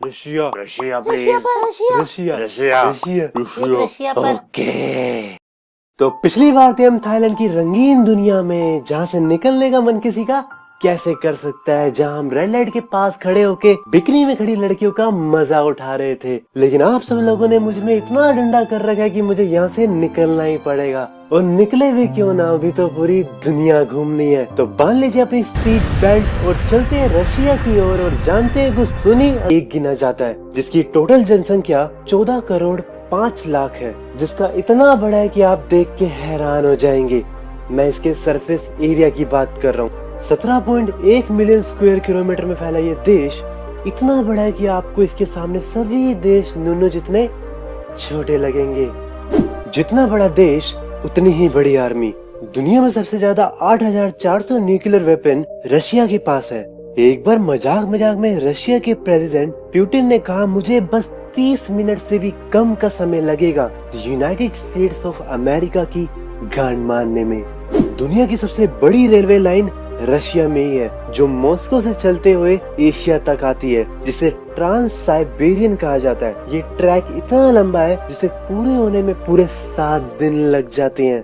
Russia Russia Russia please पर Russia Russia Russia Russia Russia पर okay. तो पिछली बार थे हम थाईलैंड की रंगीन दुनिया में, जहाँ से निकलने का मन किसी का कैसे कर सकता है, जहाँ हम रेड लाइट के पास खड़े होके बिकनी में खड़ी लड़कियों का मजा उठा रहे थे। लेकिन आप सब लोगों ने मुझ में इतना डंडा कर रखा है कि मुझे यहाँ से निकलना ही पड़ेगा, और निकले भी क्यों ना, अभी तो पूरी दुनिया घूमनी है। तो बांध लीजिए अपनी सीट बेल्ट और चलते हैं रशिया की ओर और जानते हैं कुछ सुनी एक गिना जाता है जिसकी टोटल जनसंख्या 14 करोड़ 5 लाख है, जिसका इतना बड़ा है कि आप देख के हैरान हो जाएंगे। मैं इसके सरफेस एरिया की बात कर रहा हूँ। 17.1 मिलियन स्क्वायर किलोमीटर में फैला ये देश इतना बड़ा है कि आपको इसके सामने सभी देश नूनू जितने छोटे लगेंगे। जितना बड़ा देश उतनी ही बड़ी आर्मी। दुनिया में सबसे ज्यादा 8,400 न्यूक्लियर वेपन रशिया के पास है। एक बार मजाक मजाक में रशिया के प्रेसिडेंट पुतिन ने कहा, मुझे बस 30 मिनट से भी कम का समय लगेगा यूनाइटेड स्टेट्स ऑफ अमेरिका की गांड मारने में। दुनिया की सबसे बड़ी रेलवे लाइन रशिया में ही है, जो मॉस्को से चलते हुए एशिया तक आती है, जिसे ट्रांस साइबेरियन कहा जाता है। ये ट्रैक इतना लंबा है जिसे पूरे होने में पूरे 7 दिन लग जाते हैं।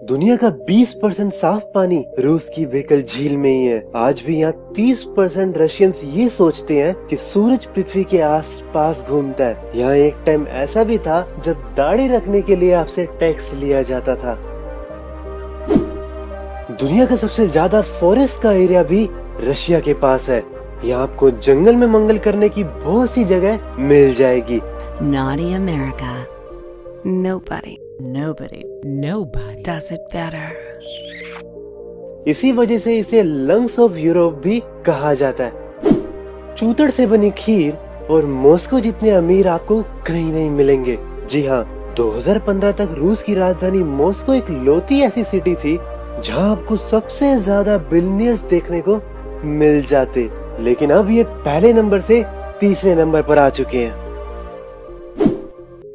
दुनिया का 20% साफ पानी रूस की बेकल झील में ही है। आज भी यहाँ 30% रशियंस ये सोचते हैं कि सूरज पृथ्वी के आसपास घूमता है। यहाँ एक टाइम ऐसा भी था जब दाढ़ी रखने के लिए आपसे टैक्स लिया जाता था। दुनिया का सबसे ज्यादा फॉरेस्ट का एरिया भी रशिया के पास है। यहाँ आपको जंगल में मंगल करने की बहुत सी जगह मिल जाएगी। Naughty America. Nobody does it better. इसी वजह से इसे लंग्स ऑफ यूरोप भी कहा जाता है। चूतड़ से बनी खीर और मॉस्को जितने अमीर आपको कहीं नहीं मिलेंगे। जी हाँ, 2015 तक रूस की राजधानी मॉस्को एक लौती ऐसी सिटी थी जहाँ आपको सबसे ज्यादा बिलियनियर्स देखने को मिल जाते। लेकिन अब ये पहले नंबर से तीसरे नंबर पर आ चुके हैं।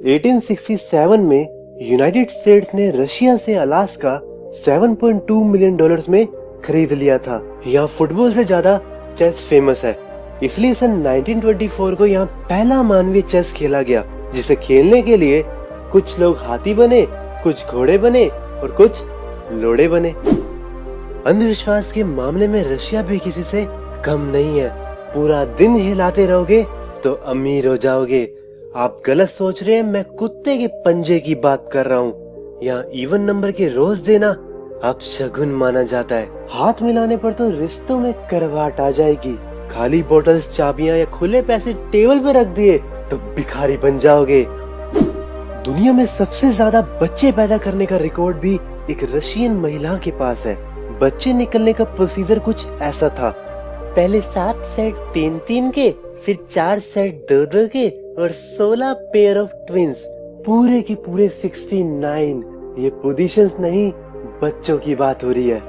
1867 में यूनाइटेड स्टेट्स ने रशिया से अलास्का 7.2 मिलियन डॉलर्स में खरीद लिया था। यहाँ फुटबॉल से ज्यादा चेस फेमस है, इसलिए सन 1924 को यहाँ पहला मानवीय चेस खेला गया, जिसे खेलने के लिए कुछ लोग हाथी बने, कुछ घोड़े बने और कुछ लोड़े बने। अंधविश्वास के मामले में रशिया भी किसी से कम नहीं है। पूरा दिन हिलाते रहोगे तो अमीर हो जाओगे। आप गलत सोच रहे हैं, मैं कुत्ते के पंजे की बात कर रहा हूँ। यहाँ इवन नंबर के रोज देना अब शगुन माना जाता है। हाथ मिलाने पर तो रिश्तों में करवाट आ जाएगी। खाली बोतल्स, चाबियां या खुले पैसे टेबल पे रख दिए तो भिखारी बन जाओगे। दुनिया में सबसे ज्यादा बच्चे पैदा करने का रिकॉर्ड भी एक रशियन महिला के पास है। बच्चे निकलने का प्रोसीजर कुछ ऐसा था। पहले 7 सेट 3-3 के, फिर 4 सेट 2-2 के और 16 पेयर ऑफ ट्विंस। पूरे की पूरे 69। ये पोजीशंस नहीं, बच्चों की बात हो रही है।